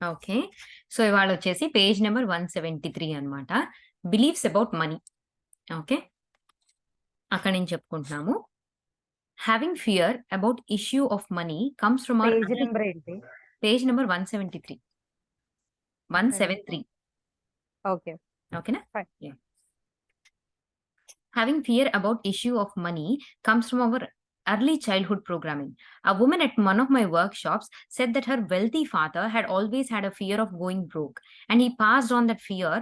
Okay. So, ఇవాళొచ్చేసి page number 173 అనమాట. Beliefs about money. Okay. అక్కడి నుంచి చెప్పుకుంటున్నాము. Having fear about issue of money comes from our page early number ఏంటి? Page number 173. 173. Okay. ఓకేనా? Fine. Yeah! Having fear about issue of money comes from our early childhood programming. A woman at one of my workshops said that her wealthy father had always had a fear of going broke, and he passed on that fear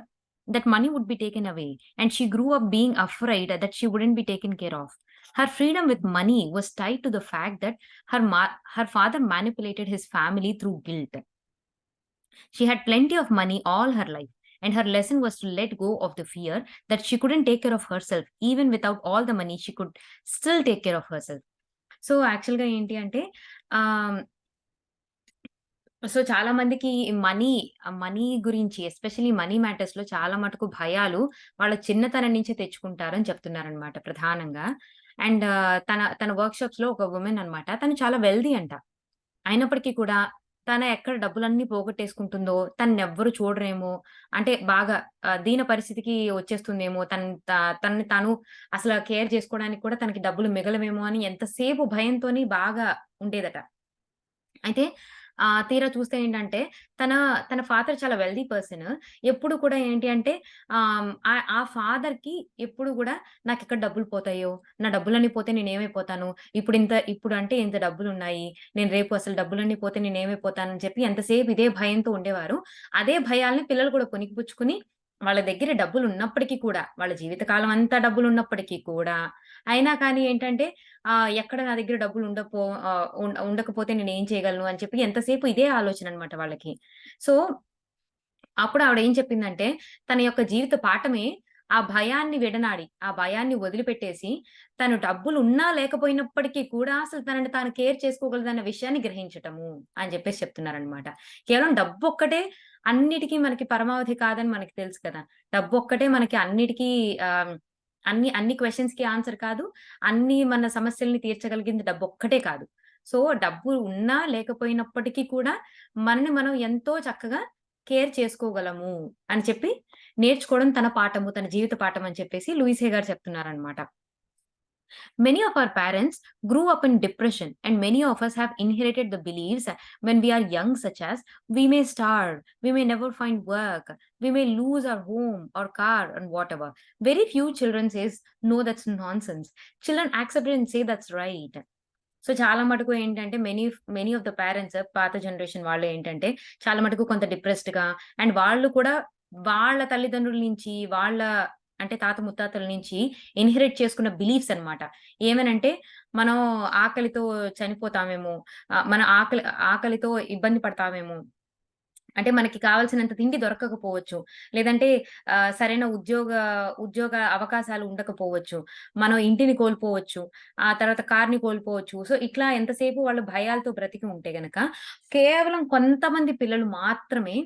that money would be taken away, and she grew up being afraid that she wouldn't be taken care of. Her freedom with money was tied to the fact that her father manipulated his family through guilt. She had plenty of money all her life, and her lesson was to let go of the fear that she couldn't take care of herself. Even without all the money, she could still take care of herself. So, యాక్చువల్‌గా ఏంటి అంటే ఆహ్, so, చాలా మందికి money గురించి especially money మ్యాటర్స్‌లో చాలా మటుకు భయాలు వాళ్ళ చిన్నతనం నుంచే తెచ్చుకుంటారని చెప్తున్నారనమాట ప్రధానంగా. అండ్ తన తన వర్క్‌షాప్స్‌లో ఒక వుమెన్ అనమాట. తను చాలా వెల్తీ అంట. అయినప్పటికీ కూడా తన ఎక్కడ డబ్బులన్నీ పోగొట్టేసుకుంటుందో, తననెవ్వరు చూడరేమో, అంటే బాగా దీన పరిస్థితికి వచ్చేస్తుందేమో, తనని తాను అసల కేర్ చేసుకోవడానికి కూడా తనకి డబ్బులు మిగలవేమో అని ఎంతసేపు భయంతోని బాగా ఉండేదట. అయితే తీరా చూస్తే ఏంటంటే, తన తన ఫాదర్ చాలా వెల్తీ పర్సన్. ఎప్పుడు కూడా ఏంటి అంటే ఆ ఫాదర్‌కి ఎప్పుడు గూడా నాకెక్కడ డబ్బులు పోతాయో, నా డబ్బులన్నీ పోతే నేనేమైపోతాను? ఇప్పుడంటే ఇంత డబ్బులున్నాయి. నేను రేపు అసలు డబ్బులన్నీ పోతే నేనేమైపోతానని చెప్పి ఎంతసేపు ఇదే భయంతో ఉండేవారు. అదే భయాల్ని పిల్లలు కూడా పుణికిపుచ్చుకొని వాళ్ళ దగ్గర డబ్బులున్నప్పటికి కూడా, వాళ్ళ జీవితకాలం అంతా డబ్బులున్నప్పటికి కూడా, అయినా కానీ ఏంటంటే ఎక్కడ నా దగ్గర డబ్బులు ఉండపో ఉండకపోతే నేనేం చేయగలను అని చెప్పి ఎంతసేపు ఇదే ఆలోచననమాట వాళ్ళకి. సో, అప్పుడు ఆవిడేం చెప్పిందంటే, తన యొక్క జీవిత పాఠమే ఆ భయాన్ని విడనాడి, ఆ భయాన్ని వదిలిపెట్టేసి, తను డబ్బులున్నా లేకపోయినప్పటికీ కూడా అసలు తనని తాను కేర్ చేసుకోగలదన్న విషయాన్ని గ్రహించటము అని జెప్పేసి చెప్తున్నారనమాట. కేవలం డబ్బొక్కటే అన్నిటికి మనకి పరమావధి కాదని మనకి తెలుసు కదా! డబ్బొక్కటే మనకి అన్నిటికి ఆహ్, అన్ని క్వెషన్స్‌కి ఆన్సర్ కాదు. అన్ని మన సమస్యల్ని తీర్చగలిగింది డబ్బొక్కటే కాదు. సో, డబ్బు ఉన్నా లేకపోయినప్పటికీ కూడా మనని మనం ఎంతో చక్కగా కేర్ చేసుకోగలము అని చెప్పి నేర్చుకోవడం తన పాఠము. తన జీవిత పాఠం అని చెప్పేసి లూయిస్ హే గారు చెప్తున్నారనమాట. Many of our parents grew up in depression, and many of us have inherited the beliefs when we are young, such as we may starve, we may never find work, we may lose our home or car, and whatever. Very few children says, no, that's nonsense. Children accept it and say that's right. So, చాలా మటుకు ఏంటంటే many of the parents పాత generation వాళ్ళు ఏంటంటే, చాలా మటుకు కొంత డిప్రెస్డ్‌గా and వాళ్ళు కూడా వాళ్ళ తల్లిదండ్రుల నుంచి, వాళ్ళ అంటే తాత ముత్తాతల నుంచి ఇన్‌హెరిట్ చేసుకున్న బిలీఫ్స్ అన్నమాట. ఏమనంటే, మనం ఆకలితో చనిపోతామేమో, మన ఆకలితో ఇబ్బంది పడతామేమో, అంటే మనకి కావాల్సినంత తిండి దొరకకపోవచ్చు. లేదంటే సరైన ఉద్యోగ అవకాశాలు ఉండకపోవచ్చు. మనం ఇంటిని కోల్పోవచ్చు. ఆ తర్వాత కార్‌ని కోల్పోవచ్చు. సో, ఇట్లా ఎంతసేపు వాళ్ళు భయాలతో బ్రతికి ఉంటే గనక, కేవలం కొంతమంది పిల్లలు మాత్రమే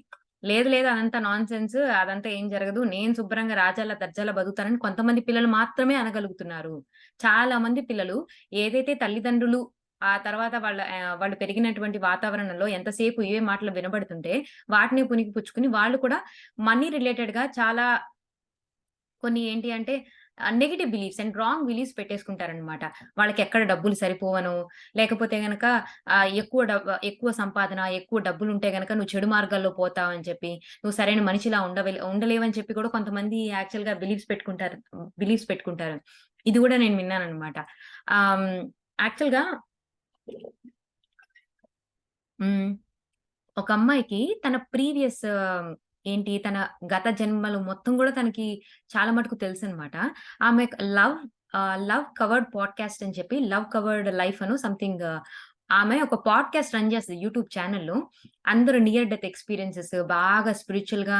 లేదు లేదు అదంతా నాన్‌సెన్స్. అదంతా ఏం జరగదు. నేను శుభ్రంగా రాజాలా దర్జాలా బతుకుతానని కొంతమంది పిల్లలు మాత్రమే అనగలుగుతున్నారు. చాలా మంది పిల్లలు ఏదైతే తల్లిదండ్రులు ఆ తర్వాత వాళ్ళు పెరిగినటువంటి వాతావరణంలో ఎంతసేపు ఇవే మాటలు వినబడుతుంటే, వాటిని పుణికిపుచ్చుకొని వాళ్ళు కూడా మనీ రిలేటెడ్‌గా చాలా కొన్ని ఏంటి అంటే negative beliefs and wrong beliefs పెట్టేసుకుంటారనమాట. వాళ్ళకెక్కడ డబ్బులు సరిపోవనో, లేకపోతే గనక ఎక్కువ సంపాదన, ఎక్కువ డబ్బులుంటే గనక నువ్వు చెడు మార్గాల్లో పోతావని చెప్పి, నువ్వు సరైన మనిషిలా ఉండలేవని చెప్పి కూడా కొంతమంది యాక్చువల్‌గా బిలీఫ్స్ పెట్టుకుంటారు. ఇది గూడా నేను విన్నాననమాట. ఆహ్, యాక్చువల్‌గా హ్మ్. ఒక అమ్మాయికి తన ప్రీవియస్ తన గత జన్మలు మొత్తం గూడా తనకి చాలా మటుకు తెలుసనమాట. ఆమె లవ్ కవర్డ్ పాడ్‌కాస్ట్ అని చెప్పి 'లవ్ కవర్డ్ లైఫ్' అనో సంథింగ్ ఆమె ఒక పాడ్‌కాస్ట్ రన్ చేస్తది యూట్యూబ్ ఛానెల్‌లో. అందరూ నియర్ డెత్ ఎక్స్‌పీరియన్సెస్ బాగా స్పిరిచ్యువల్‌గా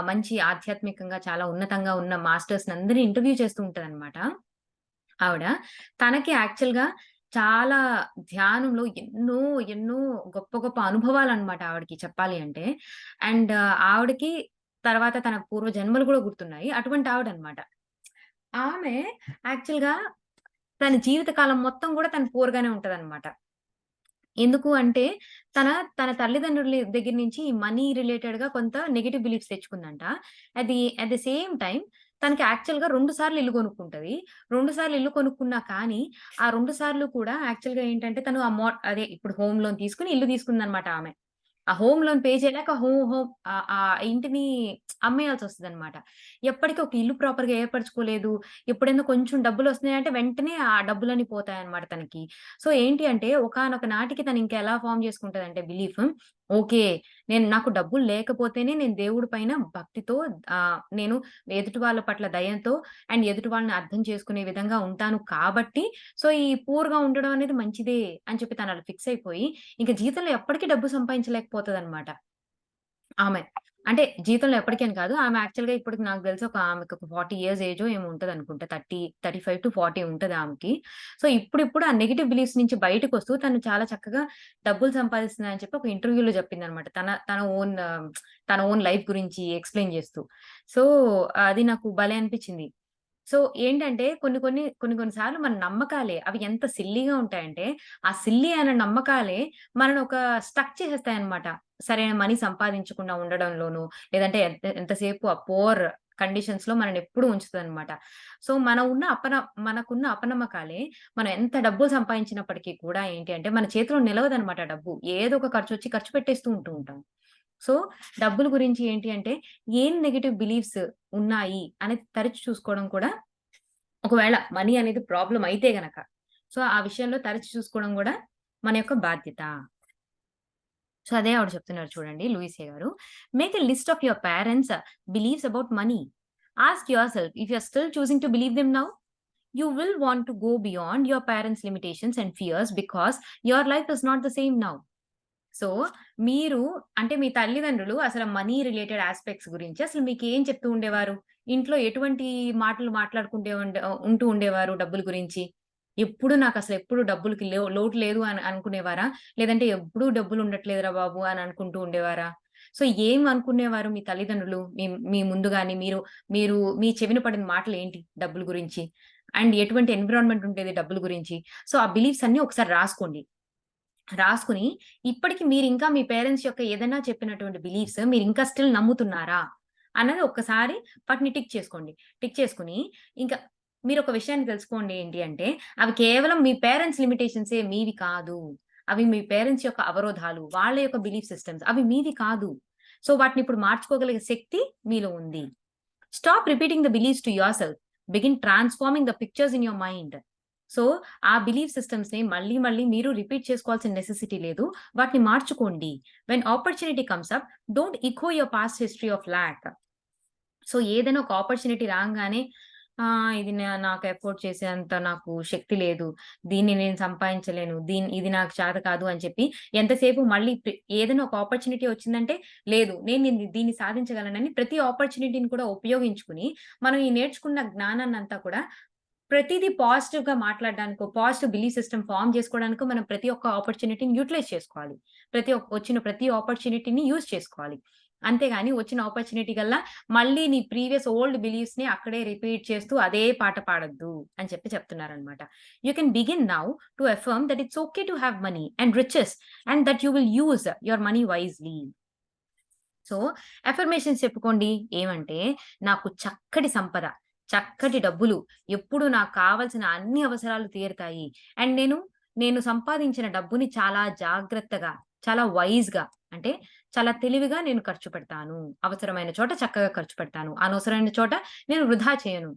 మంచి ఆధ్యాత్మికంగా చాలా ఉన్నతంగా ఉన్న మాస్టర్స్‌ని అందరిని ఇంటర్వ్యూ చేస్తూ ఉంటదనమాట. ఆవిడ. తనకి యాక్చువల్‌గా చాలా ధ్యానంలో ఎన్నో గొప్ప గొప్ప అనుభవాలనమాట ఆవిడకి చెప్పాలి అంటే. అండ్ ఆవిడకి తర్వాత తన పూర్వ జన్మలు గూడా గుర్తున్నాయి. అటువంటి ఆవిడనమాట. ఆమె యాక్చువల్‌గా తన జీవిత కాలం మొత్తం గూడా తను పూర్‌గానే ఉంటదనమాట. ఎందుకు అంటే తన తన తల్లిదండ్రుల దగ్గర నుంచి ఈ మనీ రిలేటెడ్‌గా కొంత నెగెటివ్ బిలీఫ్స్ తెచ్చుకుందంట. అట్ ది సేమ్ టైమ్ తనకి యాక్చువల్‌గా 2 సార్లు ఇల్లు కొనుక్కుంటది. 2 సార్లు ఇల్లు కొనుక్కున్నా కానీ, ఆ 2 సార్లు కూడా యాక్చువల్‌గా ఏంటంటే తను అదే ఇప్పుడు హోమ్ లోన్ తీసుకొని ఇల్లు తీసుకుందనమాట ఆమె. ఆ హోమ్ లోన్ పే చేయలేక ఆ ఇంటిని అమ్మేయాల్సొస్తదనమాట. ఎప్పటికి ఒక ఇల్లు ప్రాపర్‌గా ఏర్పరచుకోలేదు. ఎప్పుడైనా కొంచెం డబ్బులొస్తున్నాయంటే వెంటనే ఆ డబ్బులన్నీ పోతాయన్నమాట తనకి. సో, ఏంటి అంటే ఒకానొక నాటికి తను ఇంకా ఎలా ఫార్మ్ చేసుకుంటదంటే బిలీఫ్, ఓకే. నాకు డబ్బులు లేకపోతేనే నేను దేవుడి పైన భక్తితో నేను ఎదుటి వాళ్ళ పట్ల దయతో అండ్ ఎదుటి వాళ్ళని అర్థం చేసుకునే విధంగా ఉంటాను కాబట్టి, సో, ఈ పూర్‌గా ఉండడం అనేది మంచిదే అని చెప్పి తను అలా ఫిక్స్ అయిపోయి, ఇంక జీవితంలో ఎప్పటికి డబ్బు సంపాదించలేకపోతదనమాట ఆమె. అంటే జీవితంలో ఎప్పటికి అని కాదు. ఆమె యాక్చువల్‌గా ఇప్పటికి నాకు తెలిసి ఆమెకొక 40 ఇయర్స్ ఏజో ఏమో ఉంటదనుకుంటా. 35-40 ఉంటది ఆమెకి. సో, ఇప్పుడిప్పుడు ఆ నెగెటివ్ బిలీఫ్స్ నుంచి బయటకొస్తూ తను చాలా చక్కగా డబ్బులు సంపాదిస్తుందని చెప్పి ఒక ఇంటర్వ్యూలో చెప్పిందనమాట. తన ఓన్ లైఫ్ గురించి ఎక్స్‌ప్లెయిన్ చేస్తూ. సో, అది నాకు భలే అనిపించింది. సో, ఏంటంటే కొన్ని సార్లు మన నమ్మకాలే అవి ఎంత సిల్లీగా ఉంటాయంటే, ఆ సిల్లీ అయిన నమ్మకాలే మనల్ని స్టక్ చేసేస్తాయన్నమాట. సరైన మనీ సంపాదించకుండా ఉండడంలోనూ, లేదంటే ఎంతసేపు ఆ కండిషన్స్‌లో మనల్నెప్పుడూ ఉంచుతదనమాట. సో, మనకున్న అపనమ్మకాలే మనం ఎంత డబ్బులు సంపాదించినప్పటికీ కూడా ఏంటి అంటే, మన చేతిలో నిలవదనమాట డబ్బు. ఏదో ఒక ఖర్చు పెట్టేస్తూ ఉంటాం. సో, డబ్బుల గురించి ఏంటి అంటే, ఏం నెగెటివ్ బిలీఫ్స్ ఉన్నాయి అనేది తరచి చూసుకోవడం కూడా ఒకవేళ మనీ అనేది ప్రాబ్లమ్ అయితే గనక. సో, ఆ విషయంలో తరచి చూసుకోవడం గూడా మన యొక్క బాధ్యత. సో, అదే ఆవిడ చెప్తున్నారు చూడండి లూయిసే గారు. Make a list of your parents believes about money. Ask yourself if you are still choosing to believe them now. You will want to go beyond your parents' limitations and fears because your life is not the same now. So, మీరు అంటే మీ తల్లిదండ్రులు అసలు money related aspects గురించి అసలు మీకేం చెప్తూ ఉండేవారు? ఇంట్లో ఎటువంటి మాటలు ఉంటూ ఉండేవారు డబ్బుల గురించి? ఎప్పుడు డబ్బులకి లోటు లేదు అని అనుకునేవారా? లేదంటే ఎప్పుడూ డబ్బులు ఉండట్లేదురా బాబు అని అనుకుంటూ ఉండేవారా? సో, ఏం అనుకునేవారు మీ తల్లిదండ్రులు మీ మీ ముందు గాని మీరు మీరు మీ చెవిన పడిన మాటలేంటి డబ్బుల గురించి? అండ్ ఎటువంటి ఎన్విరాన్మెంట్ ఉండేది డబ్బుల గురించి? సో, ఆ బిలీఫ్స్ అన్నీ ఒకసారి రాసుకోండి. రాసుకొని, ఇప్పటికి మీరింకా మీ పేరెంట్స్ యొక్క ఏదైనా చెప్పినటువంటి బిలీఫ్స్ మీరింకా స్టిల్ నమ్ముతున్నారా? అన్నది ఒక్కసారి వాటిని టిక్ చేసుకోండి. టిక్ చేసుకొని, ఇంకా మీరొక విషయాన్ని తెలుసుకోండి ఏంటి అంటే, అవి కేవలం మీ పేరెంట్స్ లిమిటేషన్సే మీవి కాదు. అవి మీ పేరెంట్స్ యొక్క అవరోధాలు, వాళ్ళ యొక్క బిలీఫ్ సిస్టమ్స్ అవి మీవి కాదు. సో, వాటినిప్పుడు మార్చుకోగలిగే శక్తి మీలో ఉంది. Stop repeating the believes to yourself. Begin transforming the pictures in your mind. So, ఆ బిలీఫ్ సిస్టమ్స్‌ని మళ్ళీ మీరు రిపీట్ చేసుకోవాల్సిన నెసెసిటీ లేదు. వాటిని మార్చుకోండి. When opportunity comes up, don't echo your past history of lack. So, ఏదైనా ఒక ఆపర్చునిటీ రాంగానే ఇది నాకు ఎఫోర్డ్ చేసేంత నాకు శక్తి లేదు. దీన్ని నేను సంపాదించలేను. ఇది నాకు చేత కాదు అని చెప్పి ఎంతసేపు మళ్ళీ ఏదైనా ఒక ఆపర్చునిటీ వచ్చిందంటే, లేదు దీన్ని సాధించగలనని ప్రతి ఆపర్చునిటీని కూడా ఉపయోగించుకొని, మనం ఈ నేర్చుకున్న జ్ఞానాన్నంతా కూడా ప్రతీదీ పాజిటివ్‌గా మాట్లాడడానికో, పాజిటివ్ బిలీఫ్ సిస్టమ్ ఫార్మ్ చేసుకోవడానికో మనం ప్రతి ఒక్క ఆపర్చునిటీని యుటిలైజ్ చేసుకోవాలి. వచ్చిన ప్రతి ఆపర్చునిటీని యూజ్ చేసుకోవాలి. అంతేగాని వచ్చిన ఆపర్చునిటీ గల్లా మళ్ళీ నీ ప్రీవియస్ ఓల్డ్ బిలీఫ్స్‌ని అక్కడే రిపీట్ చేస్తూ అదే పాట పాడొద్దు అని చెప్తున్నారనమాట. You can begin now to affirm that it's okay to have money and riches and that you will use your money wisely. So, affirmations చెప్పుకోండి. ఏమంటే, నాకు చక్కటి సంపద, చక్కటి డబ్బులు, ఎప్పుడు నాకు కావాల్సిన అన్ని అవసరాలు తీరుతాయి. అండ్ నేను సంపాదించిన డబ్బుని చాలా జాగ్రత్తగా, చాలా వైస్‌గా అంటే చాలా తెలివిగా నేను ఖర్చు పెడతాను. అవసరమైన చోట చక్కగా ఖర్చు పెడతాను. అనవసరమైన చోట నేను వృధా చేయను.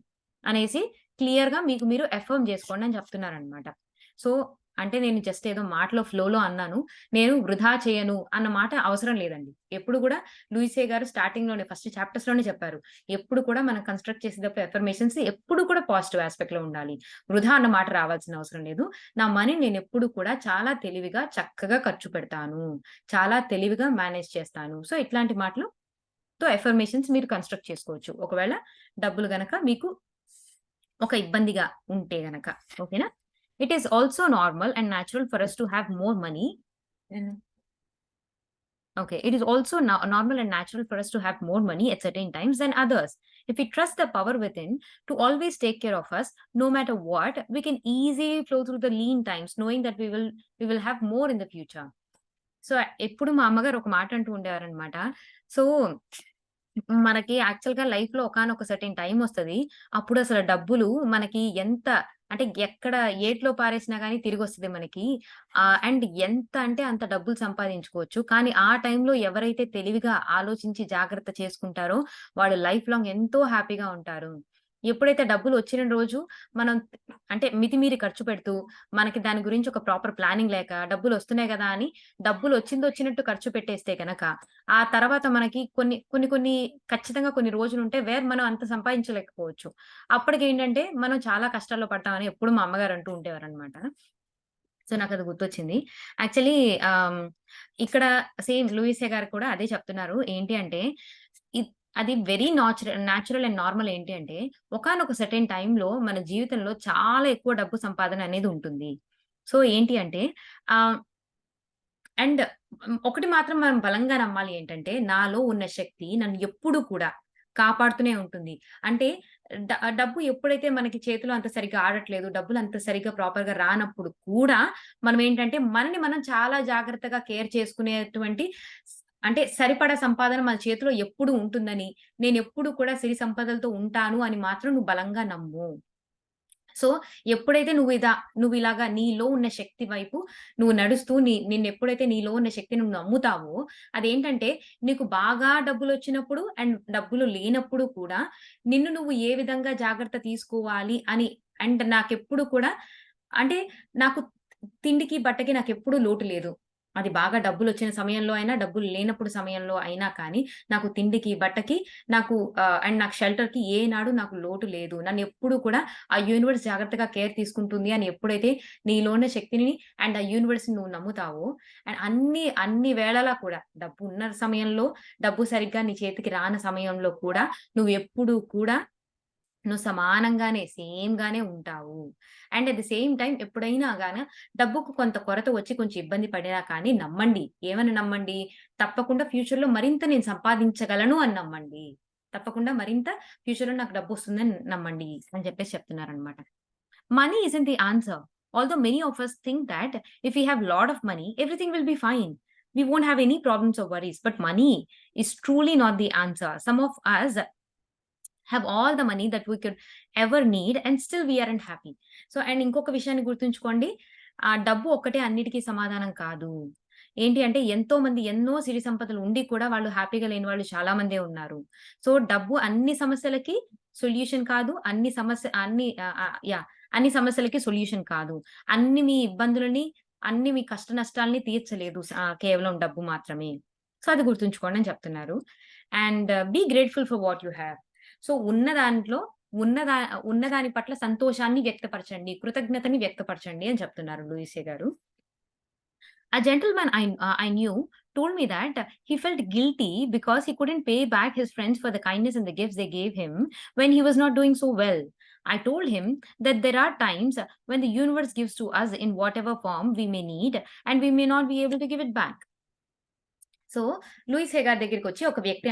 అనేసి క్లియర్‌గా మీకు మీరు అఫర్మ్ జేసుకోండి అని చెప్తున్నారనమాట. సో, అంటే నేను జస్ట్ ఏదో మాటలో ఫ్లోలో అన్నాను. నేను వృధా చేయను అన్న మాట అవసరం లేదండి. ఎప్పుడు గూడా లూయిసే గారు స్టార్టింగ్‌లోనే ఫస్ట్ చాప్టర్స్‌లోనే చెప్పారు. ఎప్పుడు కూడా మనం కన్‌స్ట్రక్ట్ చేసేటప్పుడు అఫర్మేషన్స్ ఎప్పుడు కూడా పాజిటివ్ యాస్పెక్ట్‌లో ఉండాలి. వృధా అన్న మాట రావాల్సిన అవసరం లేదు. నా మనీ నేనెప్పుడు కూడా చాలా తెలివిగా, చక్కగా ఖర్చు పెడతాను. చాలా తెలివిగా మేనేజ్ చేస్తాను. సో, ఇట్లాంటి మాటలుతో అఫర్మేషన్స్ మీరు కన్‌స్ట్రక్ట్ చేసుకోవచ్చు. ఒకవేళ డబ్బులు గనక మీకు ఒక ఇబ్బందిగా ఉంటే గనక. ఓకేనా? It is also normal and natural for us to have more money. Okay, it is also normal and natural for us to have more money at certain times than others. If we trust the power within to always take care of us, no matter what, we can easily flow through the lean times, knowing that we will have more in the future. So, ఎప్పుడు మా అమ్మగారు ఒక మాట అంటూ ఉండేవారనమాట. So, మనకి యాక్చువల్‌గా లైఫ్‌లో ఒకానొక సర్టెన్ టైమొస్తది. అప్పుడసల డబ్బులు మనకి ఎంత అంటే ఎక్కడ ఏట్లో పారేసినా గాని తిరిగొస్తది మనకి. అండ్ ఎంత అంటే అంత డబ్బులు సంపాదించుకోవచ్చు. కానీ ఆ టైంలో ఎవరైతే తెలివిగా ఆలోచించి జాగ్రత్త చేసుకుంటారో వాళ్ళు లైఫ్ లాంగ్ ఎంతో హ్యాపీగా ఉంటారు. ఎప్పుడైతే డబ్బులొచ్చిన రోజు మనం అంటే మితిమీరి ఖర్చు పెడుతూ, మనకి దాని గురించి ఒక ప్రాపర్ ప్లానింగ్ లేక డబ్బులొస్తున్నాయి గదా! అని డబ్బులొచ్చిందొచ్చినట్టు ఖర్చు పెట్టేస్తే గనక ఆ తర్వాత మనకి కొన్ని ఖచ్చితంగా కొన్ని రోజులుంటాయి మనం అంత సంపాదించలేకపోవచ్చు. అప్పటికేంటంటే మనం చాలా కష్టాల్లో పడతామని ఎప్పుడు మా అమ్మగారు అంటూ ఉండేవారనమాట. సో, నాకది గుర్తొచ్చింది. యాక్చువల్లీ ఆహ్, ఇక్కడ సేమ్ లూయిసే గారు కూడా అదే చెప్తున్నారు. ఏంటి అంటే ఇద్ అది వెరీ న్యాచురల్ అండ్ నార్మల్ ఏంటి అంటే ఒకానొక సర్టెన్ టైమ్‌లో మన జీవితంలో చాలా ఎక్కువ డబ్బు సంపాదన అనేది ఉంటుంది. సో, ఏంటి అంటే ఆహ్ అండ్ ఒకటి మాత్రం మనం బలంగా నమ్మాలి ఏంటంటే, నాలో ఉన్న శక్తి నన్ను ఎప్పుడు కూడా కాపాడుతూనే ఉంటుంది. అంటే డబ్బు ఎప్పుడైతే మనకి చేతిలో అంత సరిగ్గా ఆడట్లేదు, డబ్బులు అంత సరిగ్గా ప్రాపర్‌గా రానప్పుడు కూడా మనం ఏంటంటే, మనని మనం చాలా జాగ్రత్తగా కేర్ చేసుకునేటువంటి అంటే సరిపడా సంపాదన మన చేతిలో ఎప్పుడు ఉంటుందని, నేనెప్పుడు కూడా సిరి సంపదలతో ఉంటాను అని మాత్రం నువ్వు బలంగా నమ్ము. సో, ఎప్పుడైతే నువ్విలాగా నీలో ఉన్న శక్తి వైపు నువ్వు నడుస్తూ నిన్నెప్పుడైతే నీలో ఉన్న శక్తిని నువ్వు నమ్ముతావో, అదేంటంటే నీకు బాగా డబ్బులొచ్చినప్పుడు అండ్ డబ్బులు లేనప్పుడు కూడా నిన్ను నువ్వు ఏ విధంగా జాగ్రత్త తీసుకోవాలి అని అండ్ నాకెప్పుడు కూడా అంటే నాకు తిండికి, బట్టకి నాకెప్పుడూ లోటు లేదు. అది బాగా డబ్బులొచ్చిన సమయంలో అయినా, డబ్బులు లేనప్పుడు సమయంలో అయినా కానీ, నాకు తిండికి, బట్టకి అండ్ నాకు షెల్టర్‌కి ఏనాడు నాకు లోటు లేదు. నన్నెప్పుడు కూడా ఆ యూనివర్స్ జాగ్రత్తగా కేర్ తీసుకుంటుంది అని ఎప్పుడైతే నీలో ఉన్న శక్తిని అండ్ ఆ యూనివర్స్‌ని నువ్వు నమ్ముతావో అండ్ అన్ని వేళలా కూడా డబ్బు ఉన్న సమయంలో, డబ్బు సరిగ్గా నీ చేతికి రాని సమయంలో కూడా నువ్వెప్పుడూ కూడా నువ్వు సమానంగానే, సేమ్‌గానే ఉంటావు. And at the same time ఎప్పుడైనా డబ్బుకు కొంత కొరత వచ్చి కొంచెం ఇబ్బంది పడినా కానీ నమ్మండి. ఏమని నమ్మండి? తప్పకుండా ఫ్యూచర్‌లో మరింత నేను సంపాదించగలను అని నమ్మండి. తప్పకుండా మరింత ఫ్యూచర్‌లో నాకు డబ్బొస్తుందని నమ్మండి అని చెప్పేసి చెప్తున్నారనమాట. Money isn't the answer. Although many of us think that if we have lot of money, everything will be fine. We won't have any problems or worries. But money is truly not the answer. Some of us have all the money that we could ever need and still we aren't happy. So, and ఇంకొక విషయాన్ని గుర్తుంచుకోండి. డబ్బు ఒక్కటే అన్నిటికి సమాధానం కాదు. ఏంటి అంటే ఎంతోమంది ఎన్నో సిరి సంపదలు ఉండి కూడా వాళ్ళు హ్యాపీగా లేని వాళ్ళు చాలా మందే ఉన్నారు. సో, డబ్బు అన్ని సమస్యలకి సొల్యూషన్ కాదు. అన్ని సమస్యలకి సొల్యూషన్ కాదు. మీ ఇబ్బందులని, మీ కష్ట నష్టాల్ని తీర్చలేదు కేవలం డబ్బు మాత్రమే. సో, అది గుర్తుంచుకోండి అని చెప్తున్నారు. And be grateful for what you have. So, ఉన్న దాంట్లో ఉన్నదా ఉన్నదాని పట్ల సంతోషాన్ని వ్యక్తపరచండి. కృతజ్ఞతని వ్యక్తపరచండి అని చెప్తున్నారు లూయిసే గారు. A gentleman I knew told me that he felt guilty because he couldn't pay back his friends for the kindness and the gifts they gave him when he was not doing so well. I told him that there are times when the universe gives to us in whatever form we may need and we may not be able to give it back. So, Louise Hay గారి దగ్గరికొచ్చి ఒక వ్యక్తి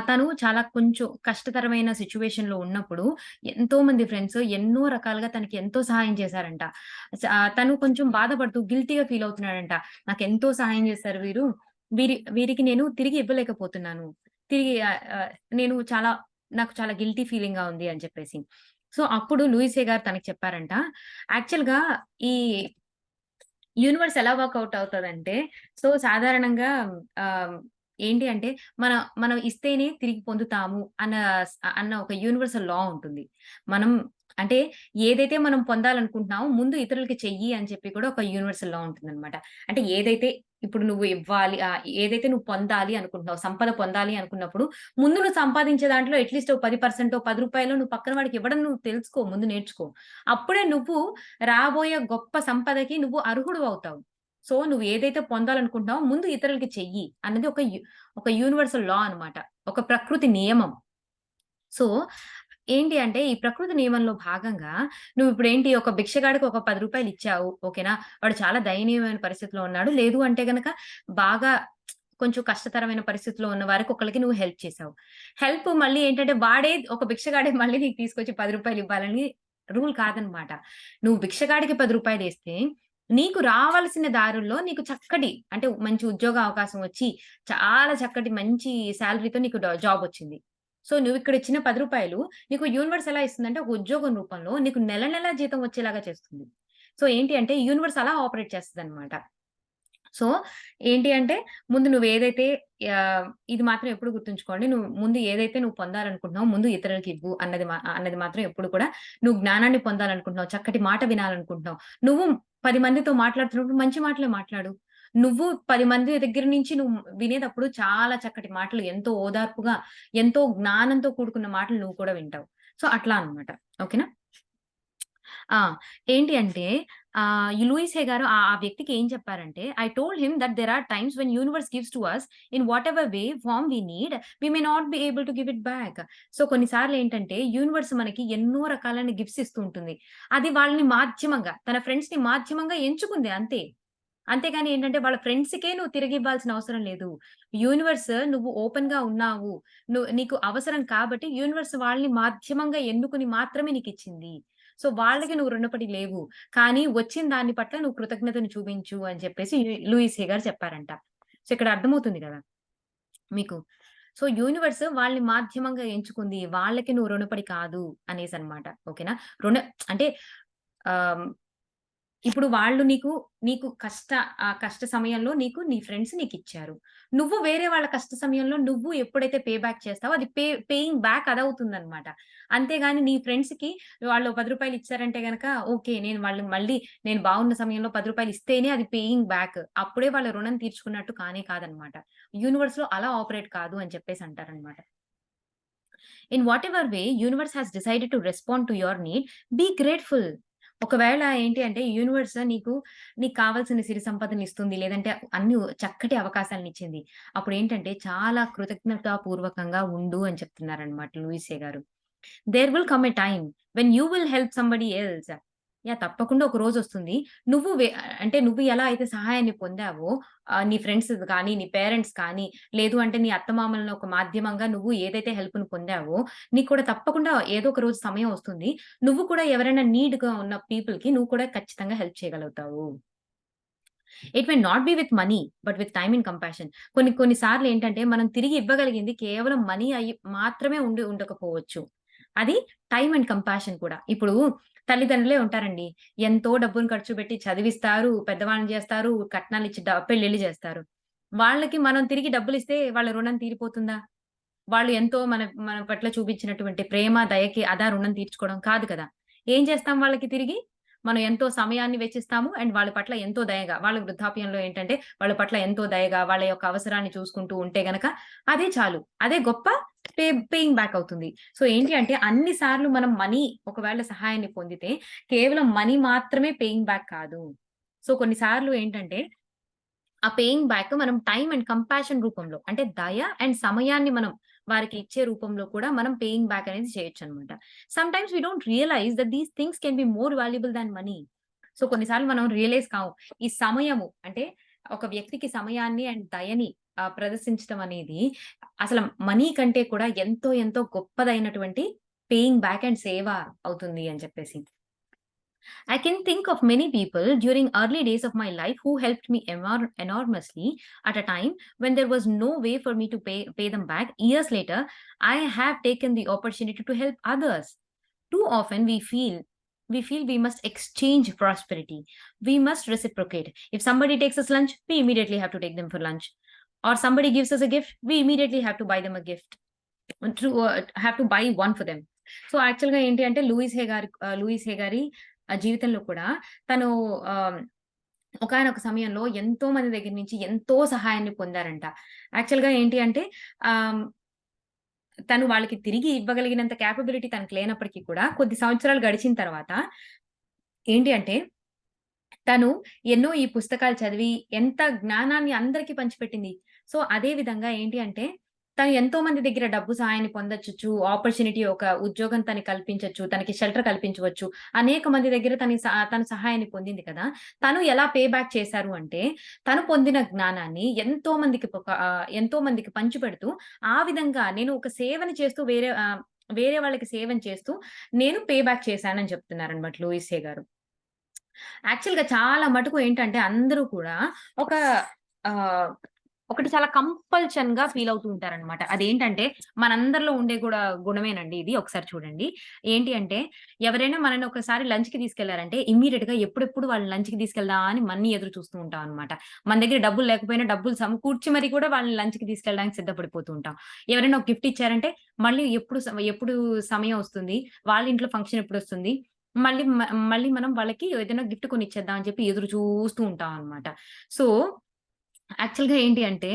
తను చాలా కొంచెం కష్టతరమైన సిట్యుయేషన్‌లో ఉన్నప్పుడు ఎంతోమంది ఫ్రెండ్స్ ఎన్నో రకాలుగా తనకి ఎంతో సహాయం చేశారంట. తను కొంచెం బాధపడుతూ గిల్టీ‌గా ఫీల్ అవుతున్నాడంట. నాకెంతో సహాయం చేశారు వీరు. వీరికి నేను తిరిగి ఇవ్వలేకపోతున్నాను. తిరిగి ఆహ్, ఆహ్, నేను చాలా నాకు చాలా గిల్టీ ఫీలింగ్‌గా ఉంది అని చెప్పేసి. సో, అప్పుడు లూయిస్ హే గారు తనకి చెప్పారంట. యాక్చువల్‌గా ఈ యూనివర్స్ ఎలా వర్కౌట్ అవుతదంటే, సో, సాధారణంగా ఆహ్, ఏంటి అంటే, మనం ఇస్తేనే తిరిగి పొందుతాము అన్న ఒక యూనివర్సల్ లా ఉంటుంది. మనం అంటే ఏదైతే మనం పొందాలనుకుంటున్నామో ముందు ఇతరులకి చెయ్యి అని చెప్పి కూడా ఒక యూనివర్సల్ లా ఉంటుందనమాట. అంటే ఏదైతే ఇప్పుడు నువ్వు ఇవ్వాలి ఏదైతే నువ్వు పొందాలి అనుకుంటున్నావో, సంపద పొందాలి అనుకున్నప్పుడు ముందు నువ్వు సంపాదించే దాంట్లో అట్‌లీస్ట్ ఓ 10% రూ. 10 నువ్వు పక్కన వాడికి ఇవ్వడం నువ్వు తెలుసుకో. ముందు నేర్చుకో. అప్పుడే నువ్వు రాబోయే గొప్ప సంపదకి నువ్వు అర్హుడివవుతావు. సో, నువ్వు ఏదైతే పొందాలనుకుంటున్నావో ముందు ఇతరులకి చెయ్యి అన్నది ఒక యూనివర్సల్ లా అనమాట. ఒక ప్రకృతి నియమం. సో, ఏంటి అంటే ఈ ప్రకృతి నియమంలో భాగంగా నువ్విప్పుడేంటి ఒక భిక్షగాడికి ఒక రూ. 10 ఇచ్చావు. ఓకేనా? వాడు చాలా దయనీయమైన పరిస్థితిలో ఉన్నాడు. లేదు అంటే గనక బాగా కొంచెం కష్టతరమైన పరిస్థితిలో ఉన్న వారికి ఒకళ్ళకి నువ్వు హెల్ప్ చేసావు. హెల్ప్ మళ్ళీ ఏంటంటే వాడే ఒక భిక్షగాడే మళ్ళీ నీకు తీసుకొచ్చి రూ. 10 ఇవ్వాలని రూల్ కాదనమాట. నువ్వు భిక్షగాడికి రూ. 10 ఇస్తే నీకు రావాల్సిన దారుల్లో నీకు చక్కటి అంటే మంచి ఉద్యోగ అవకాశం వచ్చి చాలా చక్కటి మంచి సాలరీతో నీకు జాబొచ్చింది. సో, నువ్విక్కడ ఇచ్చిన రూ. 10 నీకు యూనివర్స్ ఎలా ఇస్తుందంటే ఒక ఉద్యోగం రూపంలో నీకు నెల నెలా జీతం వచ్చేలాగా చేస్తుంది. సో, ఏంటి అంటే యూనివర్స్ అలా ఆపరేట్ చేస్తదనమాట. సో, ఏంటి అంటే ముందు నువ్వేదైతే ఇది మాత్రం ఎప్పుడు గుర్తుంచుకోండి. నువ్వు ముందు ఏదైతే నువ్వు పొందాలనుకుంటున్నావో ముందు ఇతరులకివ్వు అన్నది మాత్రం ఎప్పుడు కూడా నువ్వు జ్ఞానాన్ని పొందాలనుకుంటున్నావు, చక్కటి మాట వినాలనుకుంటున్నావు. నువ్వు 10 మందితో మాట్లాడుతున్నప్పుడు మంచి మాటలే మాట్లాడు. నువ్వు 10 మంది దగ్గర నుంచి నువ్వు వినేటప్పుడు చాలా చక్కటి మాటలు ఎంతో ఓదార్పుగా, ఎంతో జ్ఞానంతో కూడుకున్న మాటలు నువ్వు కూడా వింటావు. సో, అట్లా అన్నమాట. ఓకేనా? ఆ! ఏంటి అంటే ఈ లూయిస్ హే గారు ఆ ఆ వ్యక్తికి ఏం చెప్పారంటే, "I told him that there are times when universe gives to us in whatever way, form we need, we may not be able to give it back." So, కొన్ని సార్లు ఏంటంటే యూనివర్స్ మనకి ఎన్నో రకాలైన గిఫ్ట్స్ ఇస్తూ ఉంటుంది. అది వాళ్ళని మాధ్యమంగా, తన ఫ్రెండ్స్‌ని మాధ్యమంగా ఎంచుకుంది అంతే. అంతేగాని ఏంటంటే వాళ్ళ ఫ్రెండ్స్‌కే నువ్వు తిరిగివ్వాల్సిన అవసరం లేదు. యూనివర్స్ నువ్వు ఓపెన్‌గా ఉన్నావు. నీకు అవసరం కాబట్టి యూనివర్స్ వాళ్ళని మాధ్యమంగా ఎన్నుకొని మాత్రమే నీకిచ్చింది. సో, వాళ్ళకి నువ్వు రుణపడి లేవు. కానీ వచ్చిన దాన్ని పట్ల నువ్వు కృతజ్ఞతను చూపించు అని చెప్పేసి లూయిస్ హే గారు చెప్పారంట. సో, ఇక్కడ అర్థమవుతుంది గదా! మీకు. సో, యూనివర్స్ వాళ్ళని మాధ్యమంగా ఎంచుకుంది. వాళ్ళకి నువ్వు రుణపడి కాదు అనేసనమాట. ఓకేనా? రుణ అంటే ఆహ్ ఇప్పుడు వాళ్ళు నీకు కష్ట సమయంలో నీ ఫ్రెండ్స్ నీకిచ్చారు. నువ్వు వేరే వాళ్ళ కష్ట సమయంలో నువ్వు ఎప్పుడైతే పే బ్యాక్ చేస్తావో అది పేయింగ్ బ్యాక్ అదవుతుందనమాట. అంతేగాని నీ ఫ్రెండ్స్‌కి వాళ్ళు రూ. 10 ఇచ్చారంటే గనక ఓకే. నేను బాగున్న సమయంలో రూ. 10 ఇస్తేనే అది పేయింగ్ బ్యాక్. అప్పుడే వాళ్ళ రుణం తీర్చుకున్నట్టు కానే కాదనమాట. యూనివర్స్‌లో అలా ఆపరేట్ కాదు అని చెప్పేసి అంటారనమాట. In whatever way universe has decided to respond to your need, be grateful. ఒకవేళ ఏంటి అంటే యూనివర్స్ నీకు కావాల్సిన సిరి సంపదనిస్తుంది. లేదంటే అన్ని చక్కటి అవకాశాలనిచ్చింది. అప్పుడేంటంటే చాలా కృతజ్ఞతాపూర్వకంగా ఉండు అని చెప్తున్నారనమాట లూయిసే గారు. There will come a time when you will help somebody else. Yeah! తప్పకుండా ఒక రోజొస్తుంది. అంటే నువ్వు ఎలా అయితే సహాయాన్ని పొందావో నీ ఫ్రెండ్స్ కానీ, నీ పేరెంట్స్ కానీ, లేదు అంటే నీ అత్తమామలను ఒక మాధ్యమంగా నువ్వు ఏదైతే హెల్ప్‌ని పొందావో, నీకు కూడా తప్పకుండా ఏదో ఒక రోజు సమయం వస్తుంది. నువ్వు కూడా ఎవరైనా నీడ్‌గా ఉన్న పీపుల్‌కి నువ్వు కూడా ఖచ్చితంగా హెల్ప్ చేయగలుగుతావు. It may not be with money, but with time and compassion. కొన్ని కొన్ని సార్లు ఏంటంటే మనం తిరిగి ఇవ్వగలిగింది కేవలం మనీ మాత్రమే ఉండకపోవచ్చు. అది టైమ్ అండ్ కంపాషన్ కూడా. ఇప్పుడు తల్లిదండ్రులే ఉంటారండి. ఎంతో డబ్బును ఖర్చు పెట్టి చదివిస్తారు, పెద్దవాళ్ళని చేస్తారు, కట్నాలిచ్చి పెళ్ళిళ్ళు చేస్తారు. వాళ్ళకి మనం తిరిగి డబ్బులిస్తే వాళ్ళ రుణం తీరిపోతుందా? వాళ్ళు ఎంతో మన పట్ల చూపించినటువంటి ప్రేమ, దయకి అదా రుణం తీర్చుకోవడం కాదు కదా! ఏం చేస్తాం వాళ్ళకి తిరిగి? మనం ఎంతో సమయాన్ని వెచ్చిస్తాము. అండ్ వాళ్ళ పట్ల ఎంతో దయగా, వాళ్ళ వృద్ధాప్యంలో ఏంటంటే వాళ్ళ పట్ల ఎంతో దయగా, వాళ్ళ యొక్క అవసరాన్ని చూసుకుంటూ ఉంటే గనక అదే చాలు. అదే గొప్ప పేయింగ్ బ్యాక్ అవుతుంది. సో, ఏంటి అంటే అన్ని సార్లు మనం ఒకవేళ సహాయాన్ని పొందితే కేవలం మనీ మాత్రమే పేయింగ్ బ్యాక్ కాదు. సో, కొన్ని సార్లు ఏంటంటే ఆ పేయింగ్ బ్యాక్ మనం టైమ్ అండ్ కంపాషన్ రూపంలో అంటే దయ అండ్ సమయాన్ని మనం వారికి ఇచ్చే రూపంలో కూడా మనం పేయింగ్ బ్యాక్ అనేది చేయొచ్చనమాట. Sometimes we don't realise that these things can be more valuable than money. So, కొన్నిసార్లు మనం రియలైజ్ కాము. ఈ సమయము అంటే ఒక వ్యక్తికి సమయాన్ని అండ్ దయని ప్రదర్శించడం అనేది అసలు మనీ కంటే కూడా ఎంతో ఎంతో గొప్పదైనటువంటి పేయింగ్ బ్యాక్ అండ్ సేవ అవుతుంది అని చెప్పేసి. I can think of many people during early days of my life who helped me enormously at a time when there was no way for me to pay them back. Years later, I have taken the opportunity to help others. Too often we feel we must exchange prosperity. We must reciprocate. If somebody takes us lunch, we immediately have to take them for lunch. Or somebody gives us a gift, we immediately have to buy them a gift. Have to buy one for them. So, యాక్చువల్‌గా ఏంటి అంటే Louis Hay గారి జీవితంలో కూడా తను ఆహ్, ఒకానొక సమయంలో ఎంతో మంది దగ్గర నుంచి ఎంతో సహాయాన్ని పొందారంట. యాక్చువల్‌గా ఏంటి అంటే ఆహ్, తను వాళ్ళకి తిరిగి ఇవ్వగలిగినంత కేపబిలిటీ తనకు లేనప్పటికి కూడా కొద్ది సంవత్సరాలు గడిచిన తర్వాత ఏంటి అంటే తను ఎన్నో ఈ పుస్తకాలు చదివి ఎంత జ్ఞానాన్ని అందరికి పంచిపెట్టింది. సో, అదే విధంగా ఏంటి అంటే తను ఎంతో మంది దగ్గర డబ్బు సహాయాన్ని పొందొచ్చు. ఆపర్చునిటీ ఒక ఉద్యోగం తనకి కల్పించొచ్చు. తనకి షెల్టర్ కల్పించవచ్చు. అనేక మంది దగ్గర తను సహాయాన్ని పొందింది కదా! తను ఎలా పే బ్యాక్ చేశారు అంటే, తను పొందిన జ్ఞానాన్ని ఎంతో మందికి పంచిపెడుతూ, ఆ విధంగా నేను ఒక సేవని చేస్తూ వేరే వాళ్ళకి సేవను చేస్తూ నేను పే బ్యాక్ చేశానని చెప్తున్నారనమాట లూయిస్ హే గారు. యాక్చువల్‌గా చాలా మటుకు ఏంటంటే అందరూ కూడా ఒక ఆహ్, ఒకటి చాలా కంపల్షన్‌గా ఫీల్ అవుతూ ఉంటారనమాట. అదేంటంటే మనందరిలో ఉండే కూడా గుణమేనండి ఇది. ఒకసారి చూడండి. ఏంటి అంటే ఎవరైనా మనల్ని ఒకసారి లంచ్‌కి తీసుకెళ్లారంటే ఇమ్మీడియేట్‌గా ఎప్పుడెప్పుడు వాళ్ళని లంచ్‌కి తీసుకెళ్దామా అని మన్ని ఎదురు చూస్తూ ఉంటాం అనమాట. మన దగ్గర డబ్బులు లేకపోయినా డబ్బులు సమకూర్చి మరి కూడా వాళ్ళని లంచ్‌కి తీసుకెళ్ళడానికి సిద్ధపడిపోతూ ఉంటాం. ఎవరైనా ఒక గిఫ్ట్ ఇచ్చారంటే మళ్ళీ ఎప్పుడు సమయం వస్తుంది? వాళ్ళ ఇంట్లో ఫంక్షన్ ఎప్పుడొస్తుంది? మళ్ళీ మ మళ్ళీ మనం వాళ్ళకి ఏదైనా గిఫ్ట్ కొనిచ్చేద్దాం అని చెప్పి ఎదురు చూస్తూ ఉంటాం అన్నమాట. సో, యాక్చువల్‌గా ఏంటి అంటే